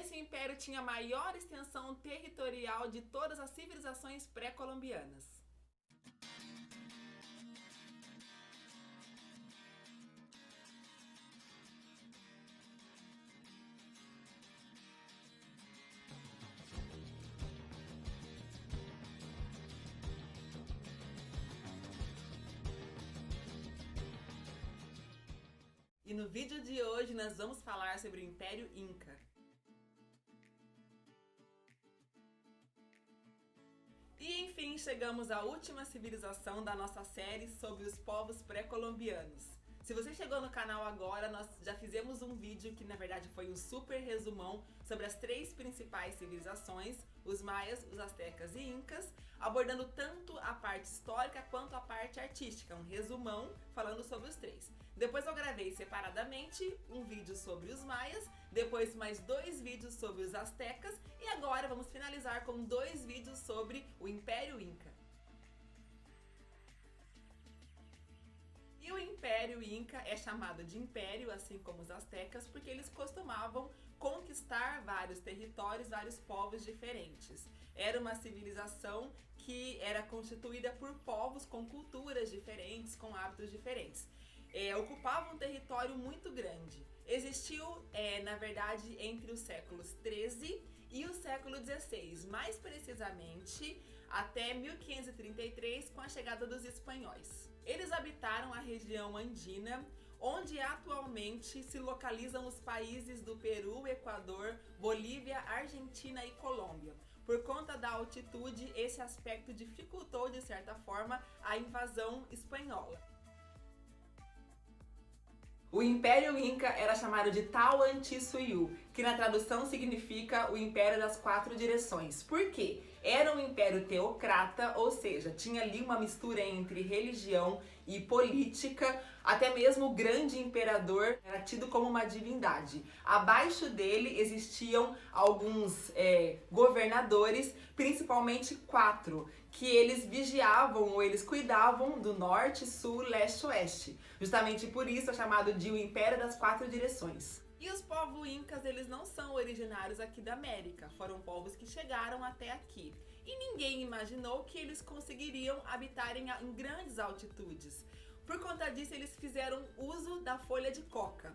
esse império tinha a maior extensão territorial de todas as civilizações pré-colombianas. E no vídeo de hoje nós vamos falar sobre o Império Inca. E enfim, chegamos à última civilização da nossa série sobre os povos pré-colombianos. Se você chegou no canal agora, nós já fizemos um vídeo que na verdade foi um super resumão sobre as 3 principais civilizações, os maias, os astecas e incas, abordando tanto a parte histórica quanto a parte artística, um resumão falando sobre os 3. Depois eu gravei separadamente um vídeo sobre os maias, depois mais 2 vídeos sobre os astecas e agora vamos finalizar com 2 vídeos sobre o Império Inca. E o Império Inca é chamado de império, assim como os astecas, porque eles costumavam conquistar vários territórios, vários povos diferentes. Era uma civilização que era constituída por povos com culturas diferentes, com hábitos diferentes. Ocupava um território muito grande. Existiu, na verdade, entre os séculos 13 e o século 16, mais precisamente até 1533, com a chegada dos espanhóis. Eles habitaram a região andina, onde atualmente se localizam os países do Peru, Equador, Bolívia, Argentina e Colômbia. Por conta da altitude, esse aspecto dificultou, de certa forma, a invasão espanhola. O Império Inca era chamado de Tahuantinsuyo, que na tradução significa o Império das 4 Direções. Por quê? Era um império teocrata, ou seja, tinha ali uma mistura entre religião e política, até mesmo o grande imperador era tido como uma divindade. Abaixo dele existiam alguns governadores, principalmente 4, que eles vigiavam ou eles cuidavam do norte, sul, leste, oeste. Justamente por isso é chamado de o Império das 4 Direções. E os povos incas, eles não são originários aqui da América, foram povos que chegaram até aqui. E ninguém imaginou que eles conseguiriam habitar em grandes altitudes. Por conta disso, eles fizeram uso da folha de coca.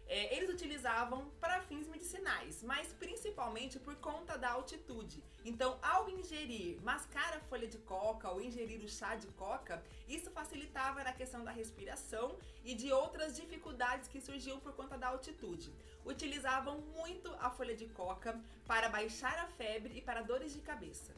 Eles utilizavam para fins medicinais, mas principalmente por conta da altitude. Então, ao ingerir, mascar a folha de coca ou ingerir o chá de coca, isso facilitava na questão da respiração e de outras dificuldades que surgiam por conta da altitude. Utilizavam muito a folha de coca para baixar a febre e para dores de cabeça.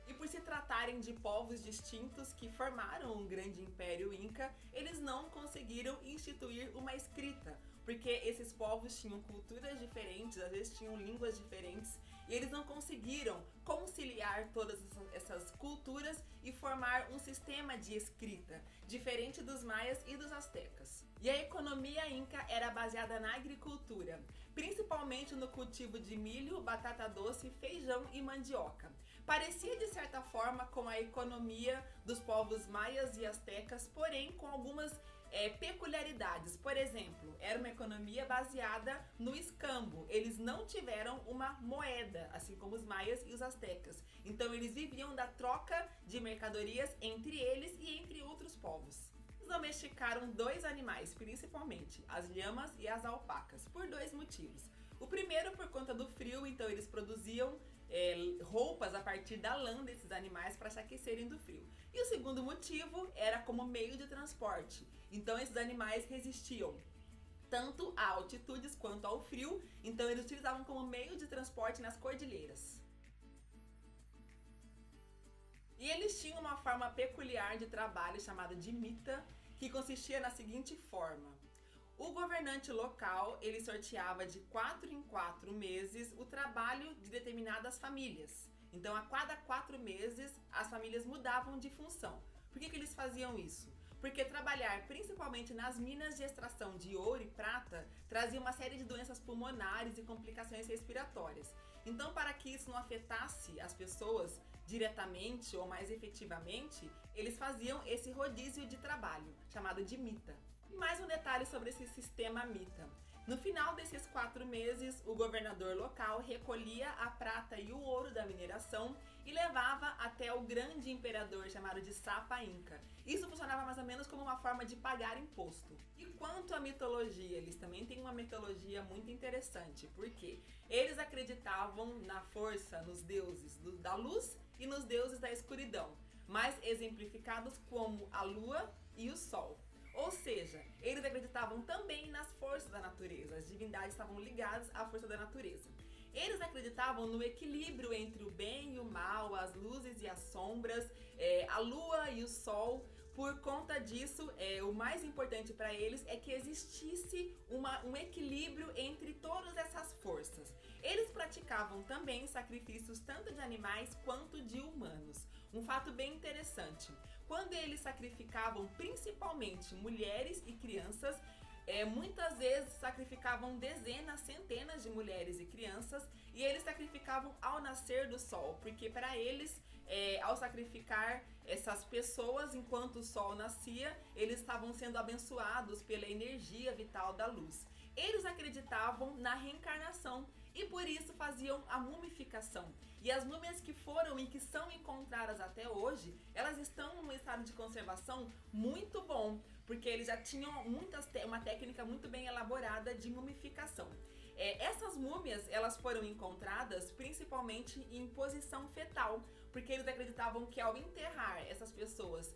E por se tratarem de povos distintos que formaram um grande império inca, eles não conseguiram instituir uma escrita, porque esses povos tinham culturas diferentes, às vezes tinham línguas diferentes, e eles não conseguiram conciliar todas essas culturas e formar um sistema de escrita, diferente dos maias e dos astecas. E a economia inca era baseada na agricultura, principalmente no cultivo de milho, batata doce, feijão e mandioca. Parecia de certa forma com a economia dos povos maias e astecas, porém com algumas peculiaridades. Por exemplo, era uma economia baseada no escambo. Eles não tiveram uma moeda, assim como os maias e os astecas. Então eles viviam da troca de mercadorias entre eles e entre outros povos. Eles domesticaram 2 animais, principalmente as lhamas e as alpacas, por 2 motivos. O primeiro por conta do frio, então eles produziam roupas a partir da lã desses animais para se aquecerem do frio. E o segundo motivo era como meio de transporte. Então esses animais resistiam tanto a altitudes quanto ao frio, então eles utilizavam como meio de transporte nas cordilheiras. E eles tinham uma forma peculiar de trabalho chamada de mita, que consistia na seguinte forma. O governante local, ele sorteava de 4 em 4 meses o trabalho de determinadas famílias. Então, a cada 4 meses, as famílias mudavam de função. Por que eles faziam isso? Porque trabalhar principalmente nas minas de extração de ouro e prata trazia uma série de doenças pulmonares e complicações respiratórias. Então, para que isso não afetasse as pessoas diretamente ou mais efetivamente, eles faziam esse rodízio de trabalho, chamado de mita. E mais um detalhe sobre esse sistema mita. No final desses 4 meses, o governador local recolhia a prata e o ouro da mineração e levava até o grande imperador chamado de Sapa Inca. Isso funcionava mais ou menos como uma forma de pagar imposto. E quanto à mitologia, eles também têm uma mitologia muito interessante, porque eles acreditavam na força, nos deuses da luz e nos deuses da escuridão, mais exemplificados como a lua e o sol. Ou seja, eles acreditavam também nas forças da natureza, as divindades estavam ligadas à força da natureza. Eles acreditavam no equilíbrio entre o bem e o mal, as luzes e as sombras, a lua e o sol. Por conta disso, o mais importante para eles é que existisse um equilíbrio entre todas essas forças. Eles praticavam também sacrifícios tanto de animais quanto de humanos. Um fato bem interessante, quando eles sacrificavam principalmente mulheres e crianças, muitas vezes sacrificavam dezenas, centenas de mulheres e crianças, e eles sacrificavam ao nascer do sol, porque para eles, ao sacrificar essas pessoas enquanto o sol nascia, eles estavam sendo abençoados pela energia vital da luz. Eles acreditavam na reencarnação e por isso faziam a mumificação. E as múmias que foram e que são encontradas até hoje, elas estão num estado de conservação muito bom, porque eles já tinham uma técnica muito bem elaborada de mumificação. Essas múmias, elas foram encontradas principalmente em posição fetal, porque eles acreditavam que ao enterrar essas pessoas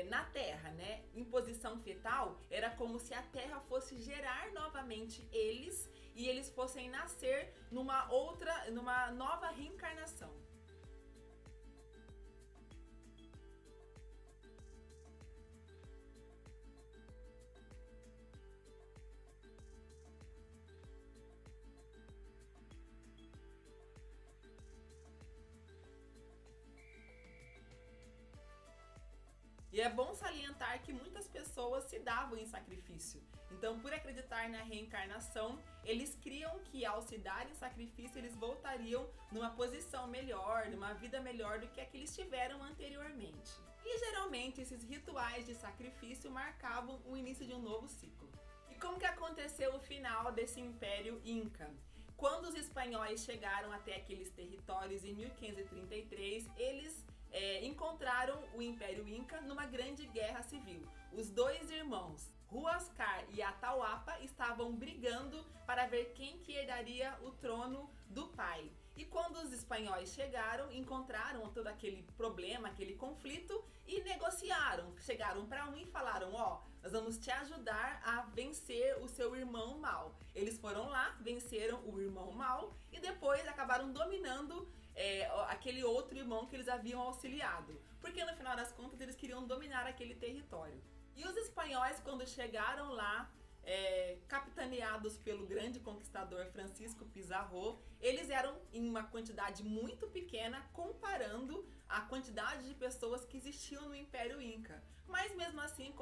na terra, né, em posição fetal, era como se a terra fosse gerar novamente eles e eles fossem nascer numa nova reencarnação. E é bom salientar que muitas pessoas se davam em sacrifício. Então, por acreditar na reencarnação, eles criam que ao se dar em sacrifício, eles voltariam numa posição melhor, numa vida melhor do que a que eles tiveram anteriormente. E geralmente esses rituais de sacrifício marcavam o início de um novo ciclo. E como que aconteceu o final desse Império Inca? Quando os espanhóis chegaram até aqueles territórios em 1533, eles encontraram o Império Inca numa grande guerra civil. Os dois irmãos, Huáscar e Atahualpa, estavam brigando para ver quem que herdaria o trono do pai. E quando os espanhóis chegaram, encontraram todo aquele problema, aquele conflito e negociaram. Chegaram para um e falaram: nós vamos te ajudar a vencer o seu irmão mau. Eles foram lá, venceram o irmão mau e depois acabaram dominando aquele outro irmão que eles haviam auxiliado. Porque no final das contas eles queriam dominar aquele território. E os espanhóis, quando chegaram lá, capitaneados pelo grande conquistador Francisco Pizarro, eles eram em uma quantidade muito pequena comparando a quantidade de pessoas que existiam no Império Inca. Mas mesmo assim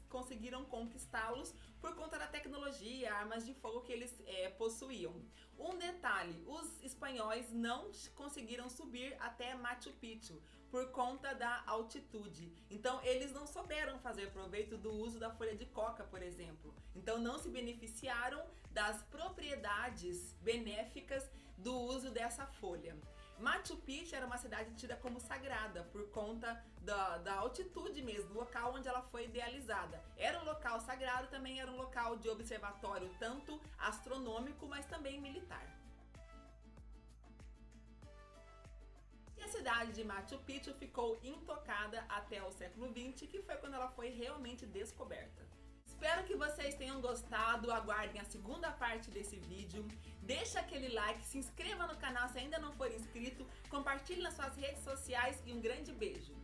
conseguiram conquistá-los por conta da tecnologia, armas de fogo que eles possuíam. Um detalhe, os espanhóis não conseguiram subir até Machu Picchu por conta da altitude. Então eles não souberam fazer proveito do uso da folha de coca, por exemplo. Então não se beneficiaram das propriedades benéficas do uso dessa folha. Machu Picchu era uma cidade tida como sagrada por conta da altitude mesmo, do local onde ela foi idealizada. Era um local sagrado, também era um local de observatório tanto astronômico, mas também militar. E a cidade de Machu Picchu ficou intocada até o século XX, que foi quando ela foi realmente descoberta. Espero que vocês tenham gostado, aguardem a segunda parte desse vídeo, deixa aquele like, se inscreva no canal se ainda não for inscrito, compartilhe nas suas redes sociais e um grande beijo!